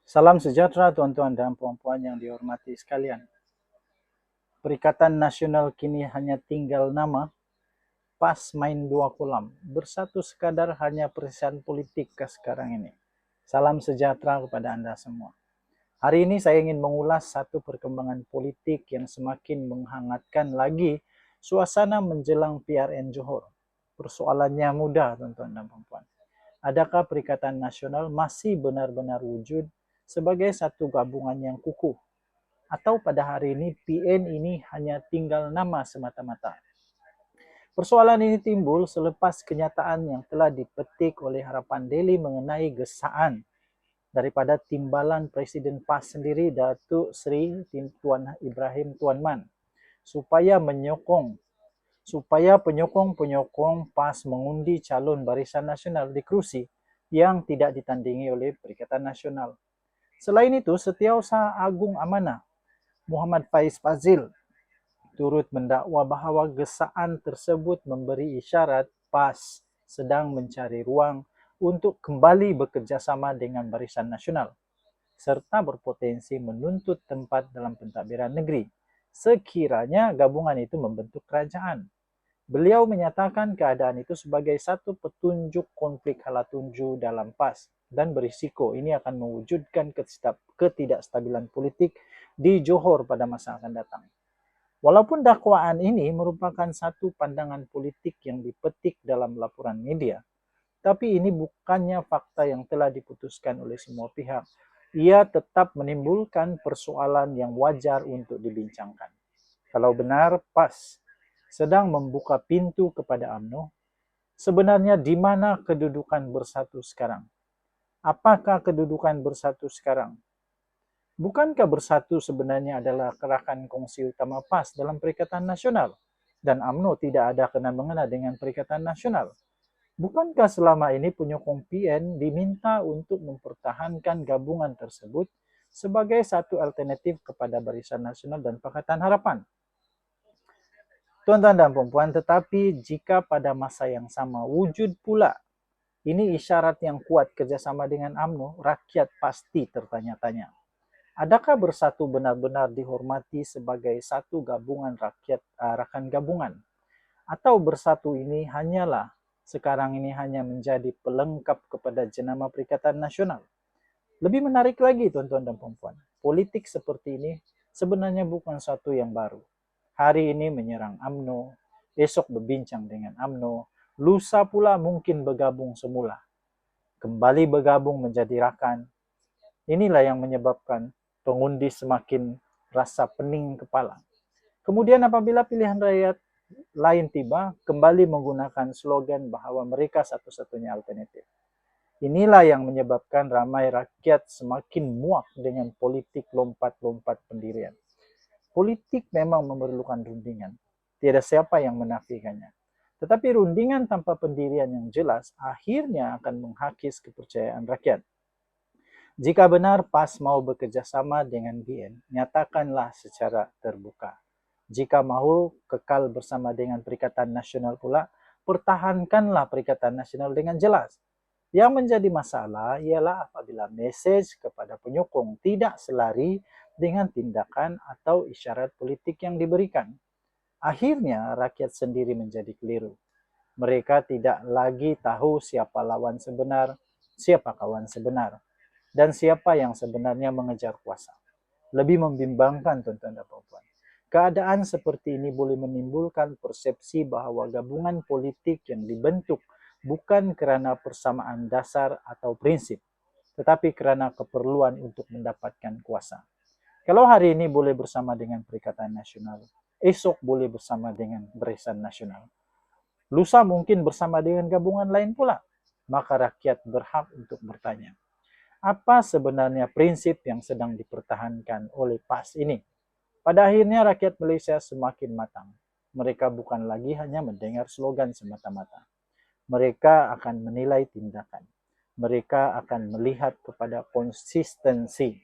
Salam sejahtera tuan-tuan dan puan-puan yang dihormati sekalian. Perikatan Nasional kini hanya tinggal nama, PAS main dua kolam, bersatu sekadar hanya perisian politik ke sekarang ini. Salam sejahtera kepada anda semua. Hari ini saya ingin mengulas satu perkembangan politik yang semakin menghangatkan lagi suasana menjelang PRN Johor. Persoalannya mudah tuan-tuan dan puan-puan. Adakah Perikatan Nasional masih benar-benar wujud sebagai satu gabungan yang kukuh? Atau pada hari ini PN ini hanya tinggal nama semata-mata? Persoalan ini timbul selepas kenyataan yang telah dipetik oleh Harapan Daily mengenai gesaan daripada timbalan Presiden PAS sendiri, Datuk Seri Tuan Ibrahim Tuan Man, supaya penyokong-penyokong PAS mengundi calon Barisan Nasional di kerusi yang tidak ditandingi oleh Perikatan Nasional. Selain itu, Setiausaha Agung Amanah Muhammad Faiz Fazil turut mendakwa bahawa gesaan tersebut memberi isyarat PAS sedang mencari ruang untuk kembali bekerjasama dengan Barisan Nasional serta berpotensi menuntut tempat dalam pentadbiran negeri sekiranya gabungan itu membentuk kerajaan. Beliau menyatakan keadaan itu sebagai satu petunjuk konflik halatunju dalam PAS dan berisiko ini akan mewujudkan ketidakstabilan politik di Johor pada masa akan datang. Walaupun dakwaan ini merupakan satu pandangan politik yang dipetik dalam laporan media, tapi ini bukannya fakta yang telah diputuskan oleh semua pihak. Ia tetap menimbulkan persoalan yang wajar untuk dibincangkan. Kalau benar PAS sedang membuka pintu kepada UMNO, sebenarnya di mana kedudukan bersatu sekarang? Apakah kedudukan bersatu sekarang? Bukankah bersatu sebenarnya adalah gerakan kongsi utama PAS dalam Perikatan Nasional? Dan UMNO tidak ada kena-mengena dengan Perikatan Nasional. Bukankah selama ini penyokong PN diminta untuk mempertahankan gabungan tersebut sebagai satu alternatif kepada Barisan Nasional dan Pakatan Harapan? Tuan-tuan dan puan-puan, tetapi jika pada masa yang sama wujud pula ini isyarat yang kuat kerjasama dengan UMNO, rakyat pasti tertanya-tanya. Adakah bersatu benar-benar dihormati sebagai satu gabungan rakan gabungan? Atau bersatu ini hanyalah sekarang ini hanya menjadi pelengkap kepada jenama Perikatan Nasional? Lebih menarik lagi tuan-tuan dan puan-puan, politik seperti ini sebenarnya bukan satu yang baru. Hari ini menyerang UMNO, esok berbincang dengan UMNO, lusa pula mungkin bergabung semula. Kembali bergabung menjadi rakan. Inilah yang menyebabkan pengundi semakin rasa pening kepala. Kemudian apabila pilihan rakyat lain tiba, kembali menggunakan slogan bahawa mereka satu-satunya alternatif. Inilah yang menyebabkan ramai rakyat semakin muak dengan politik lompat-lompat pendirian. Politik memang memerlukan rundingan. Tiada siapa yang menafikannya. Tetapi rundingan tanpa pendirian yang jelas akhirnya akan menghakis kepercayaan rakyat. Jika benar PAS mau bekerjasama dengan BN, nyatakanlah secara terbuka. Jika mahu kekal bersama dengan Perikatan Nasional pula, pertahankanlah Perikatan Nasional dengan jelas. Yang menjadi masalah ialah apabila mesej kepada penyokong tidak selari dengan tindakan atau isyarat politik yang diberikan. Akhirnya rakyat sendiri menjadi keliru. Mereka tidak lagi tahu siapa lawan sebenar, siapa kawan sebenar, dan siapa yang sebenarnya mengejar kuasa. Lebih membimbangkan tuan-tuan dan puan-puan. Keadaan seperti ini boleh menimbulkan persepsi bahawa gabungan politik yang dibentuk bukan kerana persamaan dasar atau prinsip, tetapi kerana keperluan untuk mendapatkan kuasa. Kalau hari ini boleh bersama dengan Perikatan Nasional, esok boleh bersama dengan Barisan Nasional. Lusa mungkin bersama dengan gabungan lain pula. Maka rakyat berhak untuk bertanya, apa sebenarnya prinsip yang sedang dipertahankan oleh PAS ini? Pada akhirnya rakyat Malaysia semakin matang. Mereka bukan lagi hanya mendengar slogan semata-mata. Mereka akan menilai tindakan. Mereka akan melihat kepada konsistensi.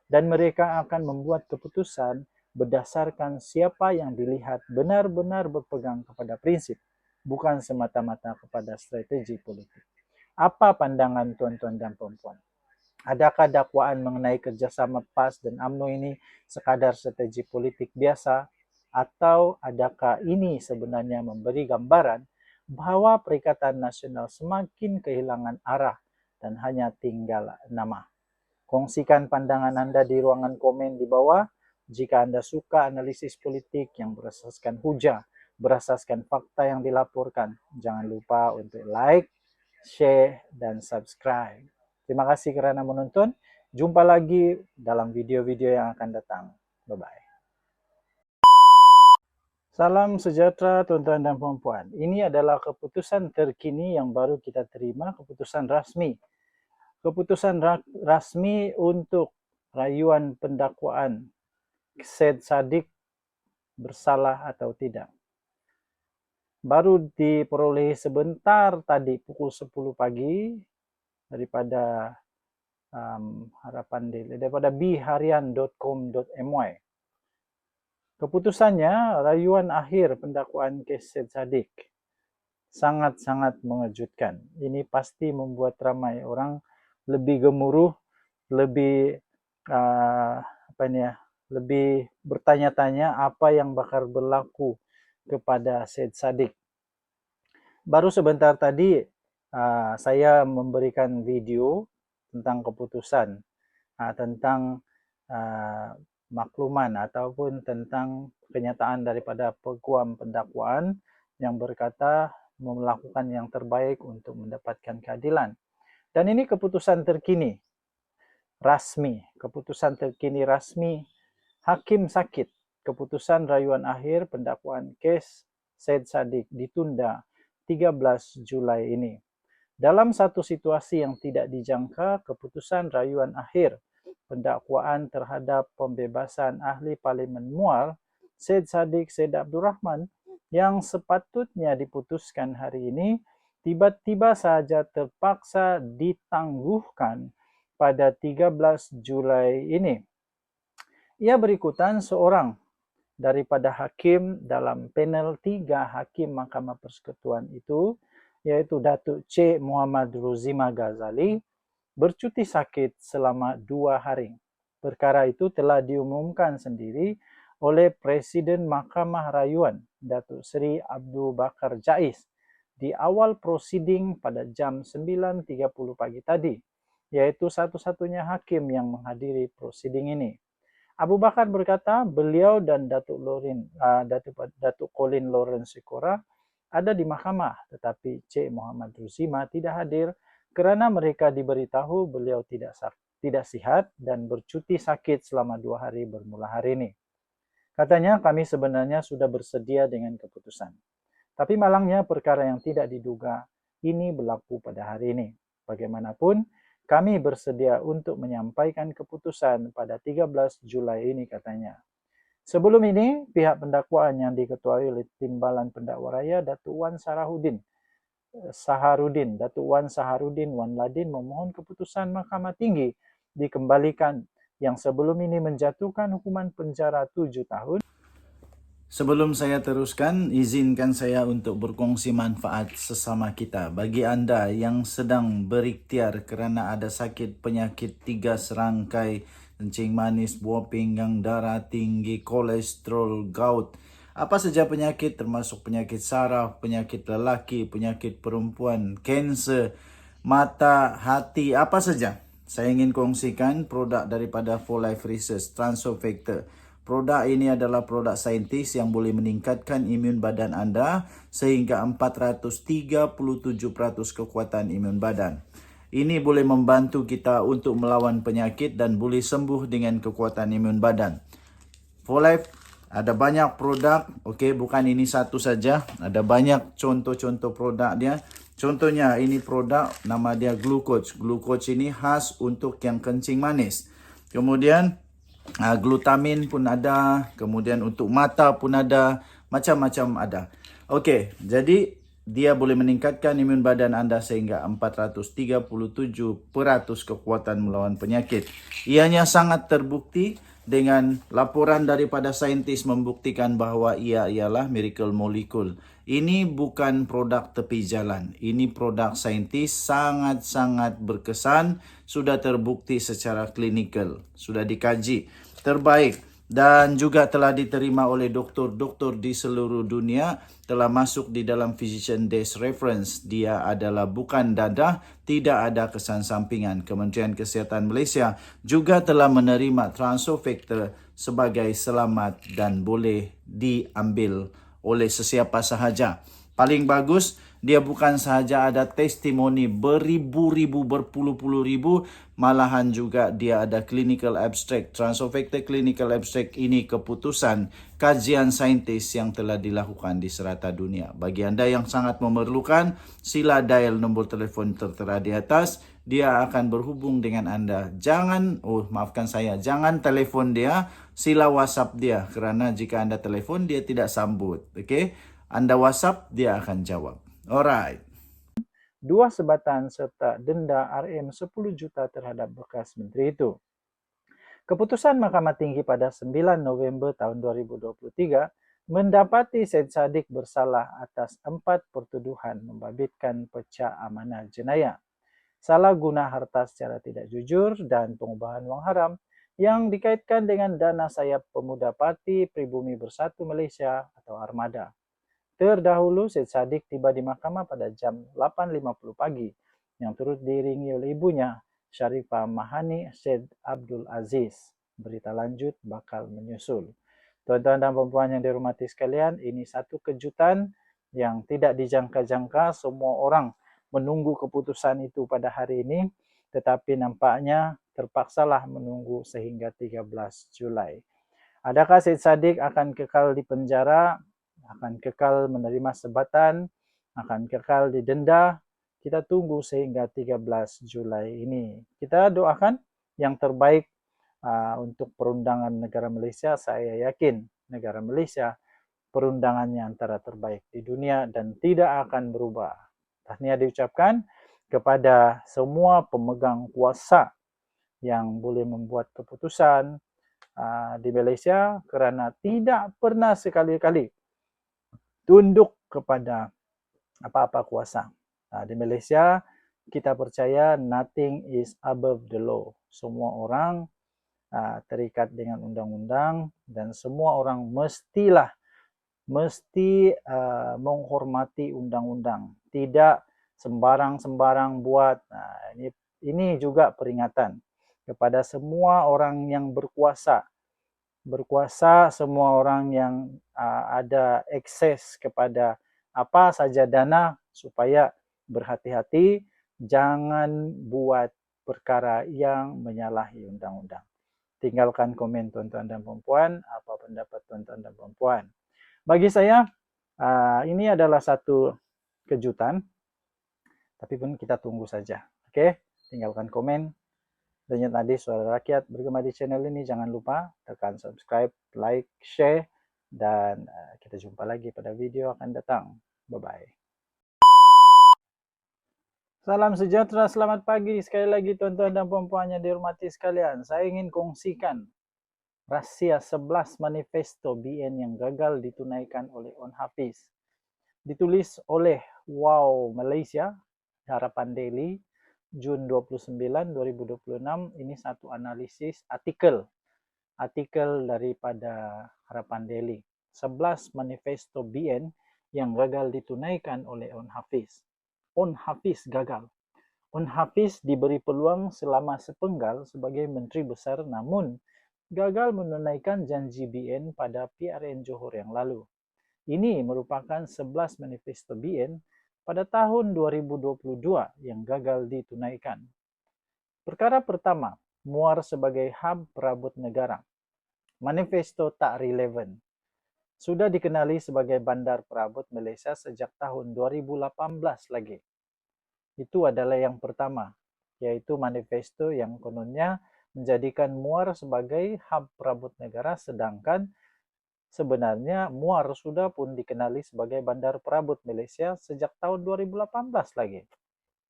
Dan mereka akan membuat keputusan berdasarkan siapa yang dilihat benar-benar berpegang kepada prinsip, bukan semata-mata kepada strategi politik. Apa pandangan tuan-tuan dan puan-puan? Adakah dakwaan mengenai kerjasama PAS dan UMNO ini sekadar strategi politik biasa, atau adakah ini sebenarnya memberi gambaran bahawa Perikatan Nasional semakin kehilangan arah dan hanya tinggal nama? Kongsikan pandangan anda di ruangan komen di bawah. Jika anda suka analisis politik yang berasaskan hujah, berasaskan fakta yang dilaporkan, jangan lupa untuk like, share, dan subscribe. Terima kasih kerana menonton. Jumpa lagi dalam video-video yang akan datang. Bye-bye. Salam sejahtera tuan-tuan dan puan-puan. Ini adalah keputusan terkini yang baru kita terima, keputusan rasmi. Keputusan rasmi untuk rayuan pendakwaan Syed Saddiq bersalah atau tidak. Baru diperoleh sebentar tadi pukul 10 pagi daripada daripada biharian.com.my. Keputusannya, rayuan akhir pendakwaan kes Syed Saddiq sangat-sangat mengejutkan. Ini pasti membuat ramai orang lebih gemuruh, lebih lebih bertanya-tanya apa yang bakal berlaku kepada Syed Saddiq. Baru sebentar tadi saya memberikan video tentang keputusan, tentang makluman ataupun tentang kenyataan daripada peguam pendakwaan yang berkata melakukan yang terbaik untuk mendapatkan keadilan. Dan ini keputusan terkini rasmi, keputusan terkini rasmi Hakim Sakit. Keputusan rayuan akhir pendakwaan kes Syed Saddiq ditunda 13 Julai ini. Dalam satu situasi yang tidak dijangka, keputusan rayuan akhir pendakwaan terhadap pembebasan ahli Parlimen Muar, Syed Saddiq Syed Abdul Rahman, yang sepatutnya diputuskan hari ini, tiba-tiba saja terpaksa ditangguhkan pada 13 Julai ini. Ia berikutan seorang daripada hakim dalam panel 3 hakim Mahkamah Persekutuan itu, iaitu Datuk Cik Muhammad Ruzima Ghazali, bercuti sakit selama 2 hari. Perkara itu telah diumumkan sendiri oleh Presiden Mahkamah Rayuan, Datuk Seri Abdul Bakar Jais, di awal prosiding pada jam 9.30 pagi tadi, iaitu satu-satunya hakim yang menghadiri prosiding ini. Abu Bakar berkata beliau dan Datuk Colin Lawrence Sikora ada di mahkamah, tetapi Cik Muhammad Ruzima tidak hadir kerana mereka diberitahu beliau tidak sihat dan bercuti sakit selama 2 hari bermula hari ini. Katanya, kami sebenarnya sudah bersedia dengan keputusan. Tapi malangnya perkara yang tidak diduga ini berlaku pada hari ini. Bagaimanapun, kami bersedia untuk menyampaikan keputusan pada 13 Julai ini, katanya. Sebelum ini, pihak pendakwaan yang diketuai oleh Timbalan Pendakwa Raya Datuk Wan Saharudin Wan Ladin memohon keputusan Mahkamah Tinggi dikembalikan yang sebelum ini menjatuhkan hukuman penjara 7 tahun. Sebelum saya teruskan, izinkan saya untuk berkongsi manfaat sesama kita. Bagi anda yang sedang berikhtiar kerana ada sakit penyakit 3 serangkai, kencing manis, buah pinggang, darah tinggi, kolesterol, gout, apa saja penyakit termasuk penyakit saraf, penyakit lelaki, penyakit perempuan, kanser, mata, hati, apa saja. Saya ingin kongsikan produk daripada For Life Research, Transfer Factor. Produk ini adalah produk saintis yang boleh meningkatkan imun badan anda sehingga 437% kekuatan imun badan. Ini boleh membantu kita untuk melawan penyakit dan boleh sembuh dengan kekuatan imun badan. For Life ada banyak produk, bukan ini satu saja. Ada banyak contoh-contoh produk dia. Contohnya ini produk nama dia Glucoach. Glucoach ini khas untuk yang kencing manis. Kemudian glutamin pun ada, kemudian untuk mata pun ada, macam-macam ada. Jadi dia boleh meningkatkan imun badan anda sehingga 437% kekuatan melawan penyakit. Ianya sangat terbukti dengan laporan daripada saintis membuktikan bahawa ia ialah miracle molecule. Ini bukan produk tepi jalan. Ini produk saintis sangat-sangat berkesan, sudah terbukti secara klinikal, sudah dikaji, terbaik dan juga telah diterima oleh doktor-doktor di seluruh dunia, telah masuk di dalam Physician Desk Reference. Dia adalah bukan dadah, tidak ada kesan sampingan. Kementerian Kesihatan Malaysia juga telah menerima Transofactor sebagai selamat dan boleh diambil oleh sesiapa sahaja. Paling bagus, dia bukan sahaja ada testimoni beribu-ribu, berpuluh-puluh ribu, malahan juga dia ada clinical abstract. Transofactor clinical abstract ini keputusan kajian saintis yang telah dilakukan di serata dunia. Bagi anda yang sangat memerlukan, sila dial nombor telefon tertera di atas. Dia akan berhubung dengan anda. Jangan telefon dia, sila WhatsApp dia, kerana jika anda telefon dia tidak sambut. Okey, anda WhatsApp dia akan jawab. Alright. 2 sebatan serta denda RM10 juta terhadap bekas menteri itu. Keputusan Mahkamah Tinggi pada 9 November tahun 2023 mendapati Syed Saddiq bersalah atas 4 pertuduhan membabitkan pecah amanah jenayah, salah guna harta secara tidak jujur dan pengubahan wang haram yang dikaitkan dengan dana sayap pemuda Parti Pribumi Bersatu Malaysia atau Armada. Terdahulu, Syed Saddiq tiba di mahkamah pada jam 8.50 pagi yang turut diiringi oleh ibunya, Sharifah Mahani Syed Abdul Aziz. Berita lanjut bakal menyusul. Tuan-tuan dan puan-puan yang dihormati sekalian, ini satu kejutan yang tidak dijangka-jangka. Semua orang menunggu keputusan itu pada hari ini, tetapi nampaknya terpaksalah menunggu sehingga 13 Julai. Adakah Syed Saddiq akan kekal di penjara, akan kekal menerima sebatan, akan kekal didenda? Kita tunggu sehingga 13 Julai ini. Kita doakan yang terbaik untuk perundangan negara Malaysia. Saya yakin negara Malaysia perundangannya antara terbaik di dunia dan tidak akan berubah. Tahniah diucapkan kepada semua pemegang kuasa yang boleh membuat keputusan di Malaysia kerana tidak pernah sekali-kali tunduk kepada apa-apa kuasa. Di Malaysia, kita percaya nothing is above the law. Semua orang terikat dengan undang-undang dan semua orang mesti menghormati undang-undang. Tidak sembarang-sembarang buat. Ini juga peringatan kepada semua orang yang berkuasa. Semua orang yang ada akses kepada apa saja dana, supaya berhati-hati, jangan buat perkara yang menyalahi undang-undang. Tinggalkan komen tuan-tuan dan puan-puan, apa pendapat tuan-tuan dan puan-puan. Bagi saya, ini adalah satu kejutan, tapi pun kita tunggu saja. Oke, tinggalkan komen. Denyut Nadi Suara Rakyat bergema di channel ini. Jangan lupa tekan subscribe, like, share, dan kita jumpa lagi pada video akan datang. Bye-bye. Salam sejahtera, selamat pagi. Sekali lagi tuan-tuan dan puan-puan yang dihormati sekalian. Saya ingin kongsikan rahsia 11 manifesto BN yang gagal ditunaikan oleh On Hafiz. Ditulis oleh Wow Malaysia, Harapan Daily, Jun 29, 2026. Ini satu analisis artikel daripada Harapan Daily. 11 manifesto BN yang gagal ditunaikan oleh On Hafiz. On Hafiz gagal. On Hafiz diberi peluang selama sepenggal sebagai Menteri Besar, namun gagal menunaikan janji BN pada PRN Johor yang lalu. Ini merupakan 11 manifesto BN pada tahun 2022 yang gagal ditunaikan. Perkara pertama, Muar sebagai hub perabot negara. Manifesto tak relevan. Sudah dikenali sebagai bandar perabot Malaysia sejak tahun 2018 lagi. Itu adalah yang pertama, yaitu manifesto yang kononnya menjadikan Muar sebagai hub perabot negara, sedangkan sebenarnya Muar sudah pun dikenali sebagai bandar perabot Malaysia sejak tahun 2018 lagi.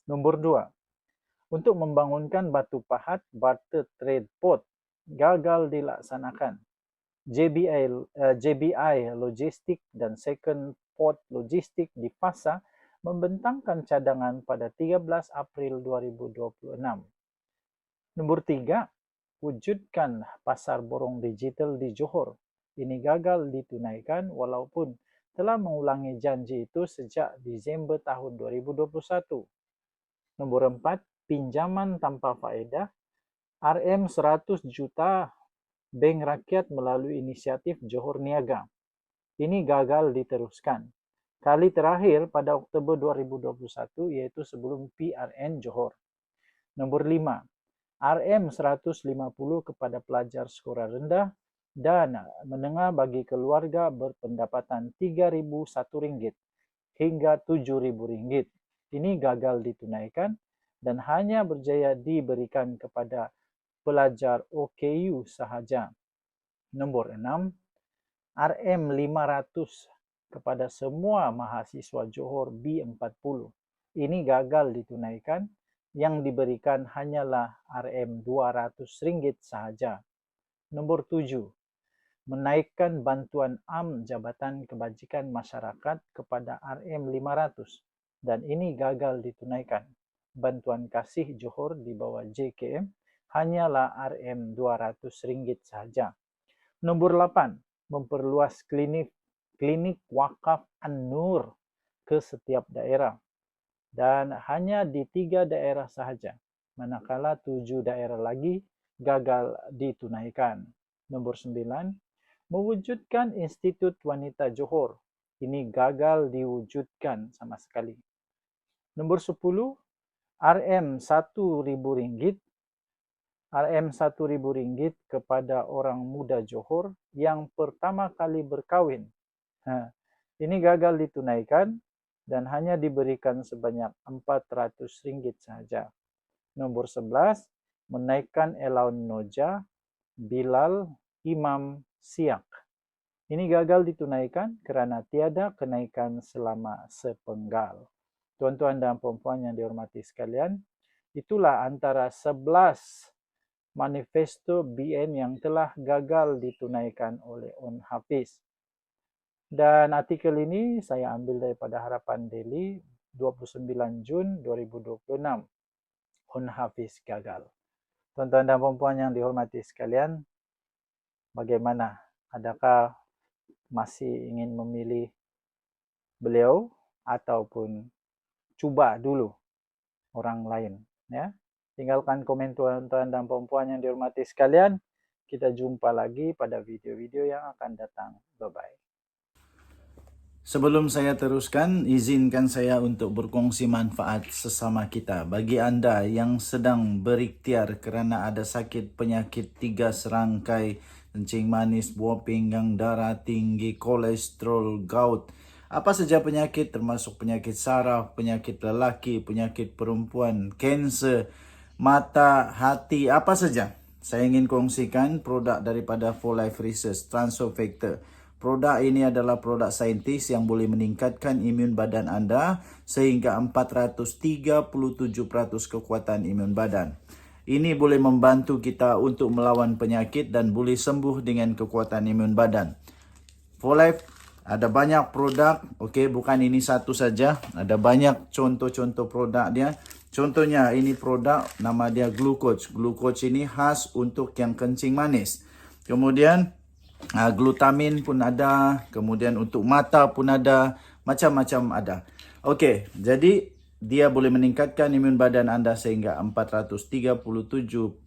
Nombor 2, untuk membangunkan Batu Pahat Barter Trade Port gagal dilaksanakan. JBI Logistik dan Second port logistik di Fasa membentangkan cadangan pada 13 April 2026. Nombor 3, wujudkan pasar borong digital di Johor. Ini gagal ditunaikan walaupun telah mengulangi janji itu sejak Disember tahun 2021. Nombor 4, pinjaman tanpa faedah RM 100 juta Bank Rakyat melalui inisiatif Johor Niaga. Ini gagal diteruskan. Kali terakhir pada Oktober 2021 iaitu sebelum PRN Johor. Nombor 5, RM 150 kepada pelajar sekolah rendah dan menengah bagi keluarga berpendapatan RM3.001 hingga RM7.000. Ini gagal ditunaikan dan hanya berjaya diberikan kepada pelajar OKU sahaja. Nombor 6, RM 500 kepada semua mahasiswa Johor B40. Ini gagal ditunaikan, yang diberikan hanyalah RM 200 sahaja. Nombor 7, menaikkan bantuan Jabatan Kebajikan Masyarakat kepada RM 500 dan ini gagal ditunaikan. Bantuan kasih Johor di bawah JKM hanyalah RM 200 sahaja. Nombor 8, memperluas klinik wakaf An-Nur ke setiap daerah dan hanya di 3 daerah sahaja, manakala 7 daerah lagi gagal ditunaikan. Nombor 9, mewujudkan Institut Wanita Johor. Ini gagal diwujudkan sama sekali. Nombor 10, RM 1.000 RM1.000 kepada orang muda Johor yang pertama kali berkahwin. Ini gagal ditunaikan dan hanya diberikan sebanyak RM400 sahaja. Nombor 11, menaikkan allowance Noja, Bilal, Imam, Siak. Ini gagal ditunaikan kerana tiada kenaikan selama sepenggal. Tuan-tuan dan puan-puan yang dihormati sekalian, itulah antara 11 manifesto BN yang telah gagal ditunaikan oleh On Hafiz. Dan artikel ini saya ambil daripada Harapan Daily 29 Jun 2026. On Hafiz gagal. Tuan-tuan dan puan-puan yang dihormati sekalian, bagaimana? Adakah masih ingin memilih beliau ataupun cuba dulu orang lain? Ya, tinggalkan komen tuan-tuan dan puan-puan yang dihormati sekalian. Kita jumpa lagi pada video-video yang akan datang. Bye-bye. Sebelum saya teruskan, izinkan saya untuk berkongsi manfaat sesama kita. Bagi anda yang sedang berikhtiar kerana ada sakit penyakit 3 serangkai, kencing manis, buah pinggang, darah tinggi, kolesterol, gout, apa saja penyakit termasuk penyakit saraf, penyakit lelaki, penyakit perempuan, kanser, mata, hati, apa saja. Saya ingin kongsikan produk daripada 4Life Research, Transofactor. Produk ini adalah produk saintis yang boleh meningkatkan imun badan anda sehingga 437% kekuatan imun badan. Ini boleh membantu kita untuk melawan penyakit dan boleh sembuh dengan kekuatan imun badan. 4Life ada banyak produk, okey, bukan ini satu saja. Ada banyak contoh-contoh produk dia. Contohnya ini produk nama dia Glucoach. Glucoach ini khas untuk yang kencing manis. Kemudian glutamin pun ada, kemudian untuk mata pun ada, macam-macam ada. Okey, jadi dia boleh meningkatkan imun badan anda sehingga 437%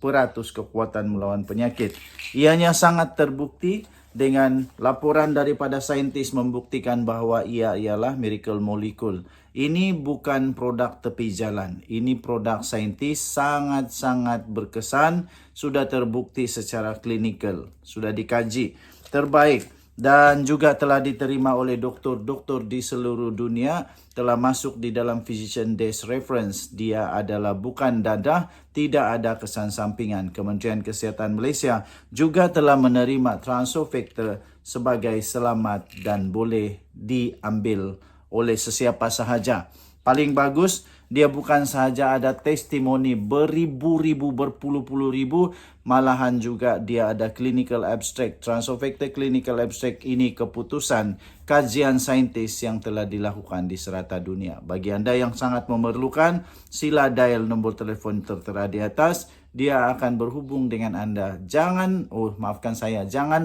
kekuatan melawan penyakit. Ianya sangat terbukti dengan laporan daripada saintis membuktikan bahawa ia ialah miracle molecule. Ini bukan produk tepi jalan. Ini produk saintis sangat-sangat berkesan, sudah terbukti secara klinikal, sudah dikaji, terbaik dan juga telah diterima oleh doktor-doktor di seluruh dunia, telah masuk di dalam Physician Desk Reference. Dia adalah bukan dadah, tidak ada kesan sampingan. Kementerian Kesihatan Malaysia juga telah menerima Transofactor sebagai selamat dan boleh diambil oleh sesiapa sahaja. Paling bagus Dia bukan sahaja ada testimoni beribu-ribu, berpuluh-puluh ribu, malahan juga dia ada clinical abstract. Transofecta clinical abstract ini keputusan kajian saintis yang telah dilakukan di serata dunia. Bagi anda yang sangat memerlukan, sila dial nombor telefon tertera di atas. Dia akan berhubung dengan anda. Jangan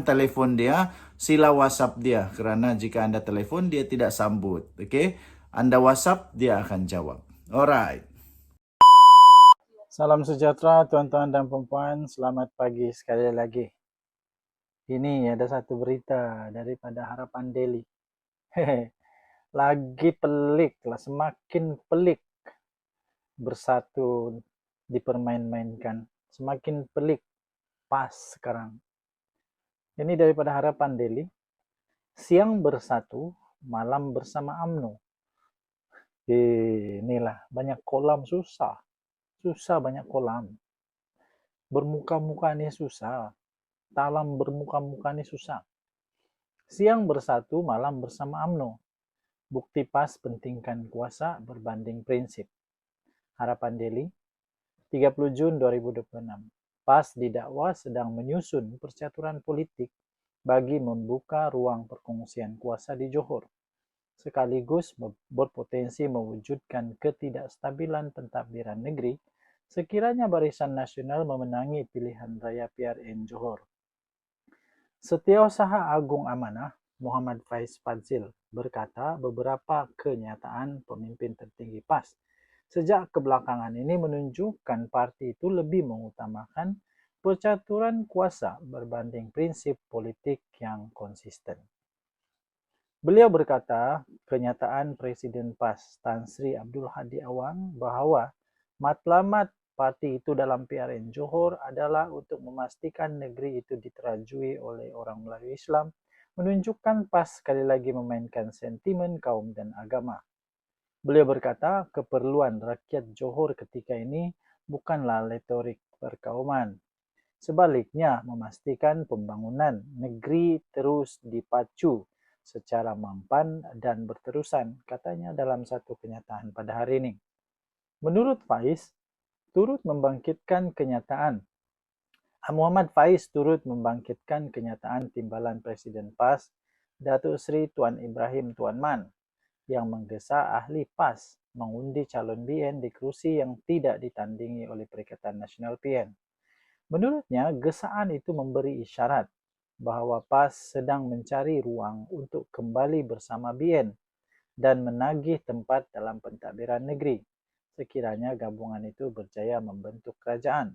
telefon dia, sila WhatsApp dia. Kerana jika anda telefon, dia tidak sambut. Okay? Anda WhatsApp, dia akan jawab. Alright. Salam sejahtera tuan-tuan dan puan-puan, selamat pagi sekali lagi. Ini ada satu berita daripada Harapan Daily. Lagi pelik lah, semakin pelik Bersatu dipermain-mainkan. Semakin pelik PAS sekarang. Ini daripada Harapan Daily. Siang bersatu, malam bersama UMNO. Inilah, banyak kolam susah. Susah banyak kolam. Bermuka-muka ni susah. Talam bermuka-muka ni susah. Siang bersatu, malam bersama UMNO. Bukti PAS pentingkan kuasa berbanding prinsip. Harapan Daily, 30 Jun 2026. PAS didakwa sedang menyusun percaturan politik bagi membuka ruang perkongsian kuasa di Johor, sekaligus berpotensi mewujudkan ketidakstabilan pentadbiran negeri sekiranya Barisan Nasional memenangi pilihan raya PRN Johor. Setiausaha Agung Amanah, Muhammad Faiz Fadzil, berkata beberapa kenyataan pemimpin tertinggi PAS sejak kebelakangan ini menunjukkan parti itu lebih mengutamakan percaturan kuasa berbanding prinsip politik yang konsisten. Beliau berkata, kenyataan Presiden PAS Tan Sri Abdul Hadi Awang bahawa matlamat parti itu dalam PRN Johor adalah untuk memastikan negeri itu diterajui oleh orang Melayu Islam menunjukkan PAS sekali lagi memainkan sentimen kaum dan agama. Beliau berkata, keperluan rakyat Johor ketika ini bukanlah retorik perkauman. Sebaliknya, memastikan pembangunan negeri terus dipacu secara mampan dan berterusan, katanya dalam satu kenyataan pada hari ini. Menurut Faiz, Muhammad Faiz turut membangkitkan kenyataan timbalan Presiden PAS, Datuk Seri Tuan Ibrahim Tuan Man, yang menggesa ahli PAS mengundi calon BN di kerusi yang tidak ditandingi oleh Perikatan Nasional PN. Menurutnya, gesaan itu memberi isyarat bahawa PAS sedang mencari ruang untuk kembali bersama BN dan menagih tempat dalam pentadbiran negeri sekiranya gabungan itu berjaya membentuk kerajaan.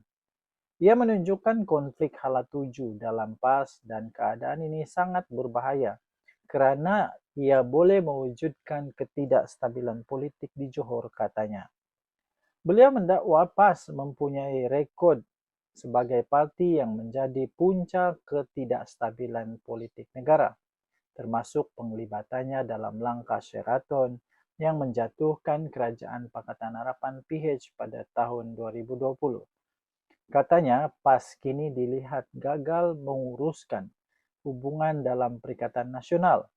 Ia menunjukkan konflik hala tuju dalam PAS dan keadaan ini sangat berbahaya kerana ia boleh mewujudkan ketidakstabilan politik di Johor, katanya. Beliau mendakwa PAS mempunyai rekod sebagai parti yang menjadi punca ketidakstabilan politik negara, termasuk penglibatannya dalam langkah Sheraton yang menjatuhkan Kerajaan Pakatan Harapan PH pada tahun 2020. Katanya, PAS kini dilihat gagal menguruskan hubungan dalam Perikatan Nasional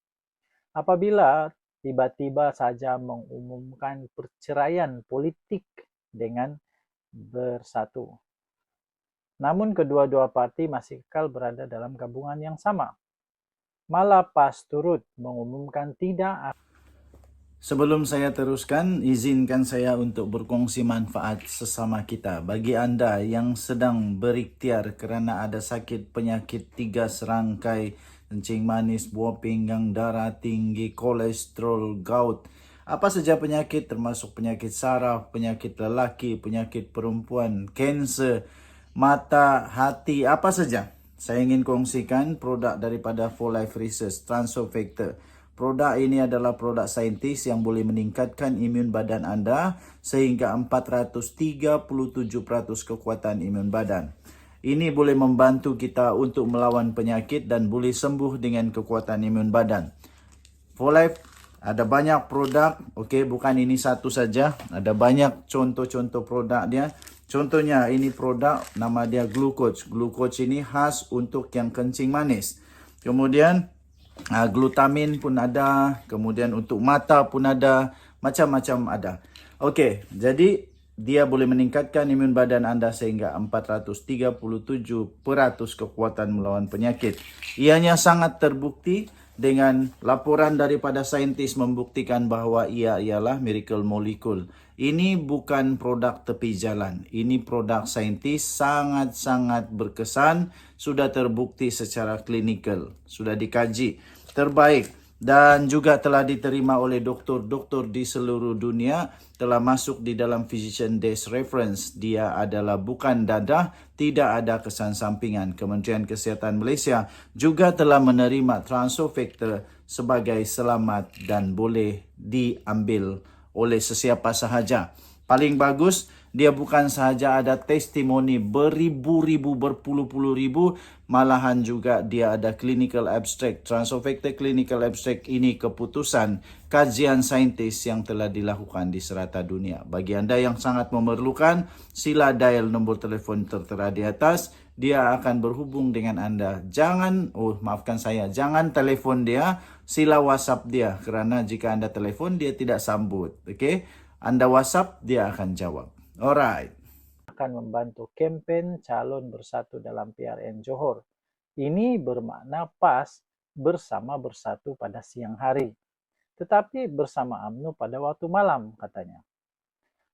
apabila tiba-tiba saja mengumumkan perceraian politik dengan Bersatu. Namun kedua-dua parti masih kekal berada dalam gabungan yang sama. Malah PAS turut mengumumkan tidak. Sebelum saya teruskan, izinkan saya untuk berkongsi manfaat sesama kita. Bagi anda yang sedang berikhtiar kerana ada sakit penyakit 3 serangkai, kencing manis, buah pinggang, darah tinggi, kolesterol, gout, apa saja penyakit termasuk penyakit saraf, penyakit lelaki, penyakit perempuan, kanser, mata, hati, apa saja. Saya ingin kongsikan produk daripada 4Life Research, Transofecta. Produk ini adalah produk saintis yang boleh meningkatkan imun badan anda sehingga 437% kekuatan imun badan. Ini boleh membantu kita untuk melawan penyakit dan boleh sembuh dengan kekuatan imun badan. 4Life ada banyak produk, okey, bukan ini satu saja. Ada banyak contoh-contoh produk dia. Contohnya ini produk nama dia Glucoach. Glucoach ini khas untuk yang kencing manis. Kemudian glutamin pun ada, kemudian untuk mata pun ada, macam-macam ada. Okey, jadi dia boleh meningkatkan imun badan anda sehingga 437% kekuatan melawan penyakit. Ianya sangat terbukti dengan laporan daripada saintis membuktikan bahawa ia ialah miracle molecule. Ini bukan produk tepi jalan. Ini produk saintis sangat-sangat berkesan, sudah terbukti secara klinikal, sudah dikaji. Terbaik dan juga telah diterima oleh doktor-doktor di seluruh dunia, telah masuk di dalam Physician Desk Reference. Dia adalah bukan dadah, tidak ada kesan sampingan. Kementerian Kesihatan Malaysia juga telah menerima Transofactor sebagai selamat dan boleh diambil oleh sesiapa sahaja. Paling bagus, dia bukan sahaja ada testimoni beribu-ribu, berpuluh-puluh ribu, malahan juga dia ada clinical abstract. Transofactor clinical abstract ini keputusan kajian saintis yang telah dilakukan di serata dunia. Bagi anda yang sangat memerlukan, sila dial nombor telefon tertera di atas. Dia akan berhubung dengan anda. Jangan telefon dia, sila WhatsApp dia. Kerana jika anda telefon, dia tidak sambut. Okay? Anda WhatsApp, dia akan jawab. Alright. Akan membantu kempen calon bersatu dalam PRN Johor. Ini bermakna PAS bersama bersatu pada siang hari, tetapi bersama UMNO pada waktu malam, katanya.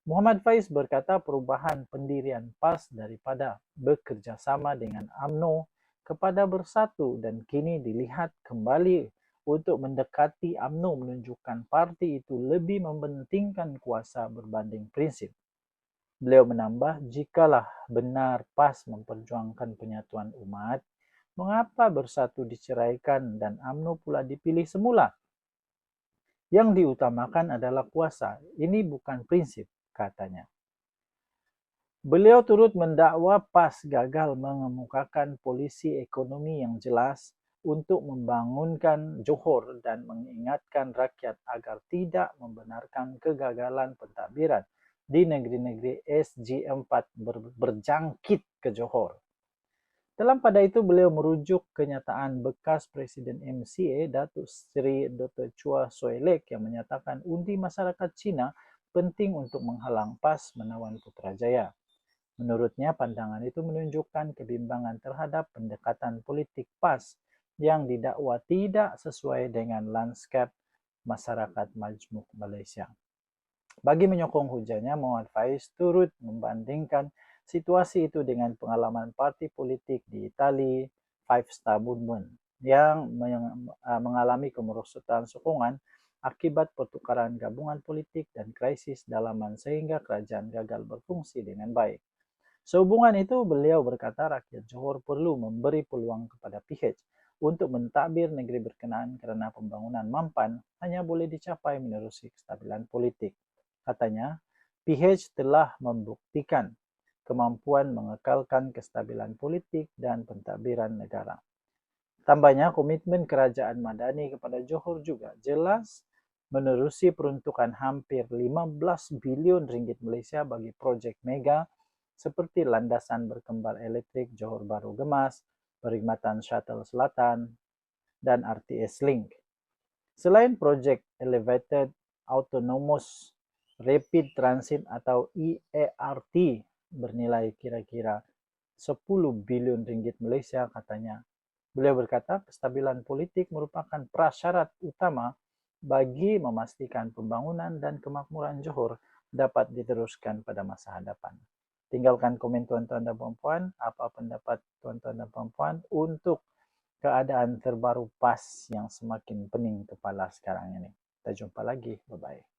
Muhammad Faiz berkata perubahan pendirian PAS daripada bekerja sama dengan UMNO kepada bersatu dan kini dilihat kembali untuk mendekati UMNO menunjukkan parti itu lebih mementingkan kuasa berbanding prinsip. Beliau menambah, jikalah benar PAS memperjuangkan penyatuan umat, mengapa bersatu diceraikan dan UMNO pula dipilih semula? Yang diutamakan adalah kuasa. Ini bukan prinsip, katanya. Beliau turut mendakwa PAS gagal mengemukakan polisi ekonomi yang jelas untuk membangunkan Johor dan mengingatkan rakyat agar tidak membenarkan kegagalan pentadbiran di negeri-negeri SG4 berjangkit ke Johor. Dalam pada itu, beliau merujuk kenyataan bekas Presiden MCA Datuk Seri Dr. Chua Soe Lek yang menyatakan undi masyarakat Cina penting untuk menghalang PAS menawan Putrajaya. Menurutnya, pandangan itu menunjukkan kebimbangan terhadap pendekatan politik PAS yang didakwa tidak sesuai dengan lanskap masyarakat majmuk Malaysia. Bagi menyokong hujahnya, Muhammad Faiz turut membandingkan situasi itu dengan pengalaman parti politik di Itali, Five Star Movement, yang mengalami kemerosotan sokongan akibat pertukaran gabungan politik dan krisis dalaman sehingga kerajaan gagal berfungsi dengan baik. Sehubungan itu, beliau berkata rakyat Johor perlu memberi peluang kepada PH untuk mentadbir negeri berkenaan kerana pembangunan mampan hanya boleh dicapai menerusi kestabilan politik. Katanya, PH telah membuktikan kemampuan mengekalkan kestabilan politik dan pentadbiran negara. Tambahnya, komitmen kerajaan Madani kepada Johor juga jelas menerusi peruntukan hampir 15 bilion ringgit Malaysia bagi projek mega seperti landasan berkembar elektrik Johor Bahru Gemas, perkhidmatan shuttle selatan, dan RTS Link. Selain projek Elevated Autonomous Rapid Transit atau EART bernilai kira-kira 10 bilion ringgit Malaysia, katanya. Beliau berkata kestabilan politik merupakan prasyarat utama bagi memastikan pembangunan dan kemakmuran Johor dapat diteruskan pada masa hadapan. Tinggalkan komen tuan-tuan dan puan-puan, apa pendapat tuan-tuan dan puan-puan untuk keadaan terbaru PAS yang semakin pening kepala sekarang ini. Kita jumpa lagi. Bye-bye.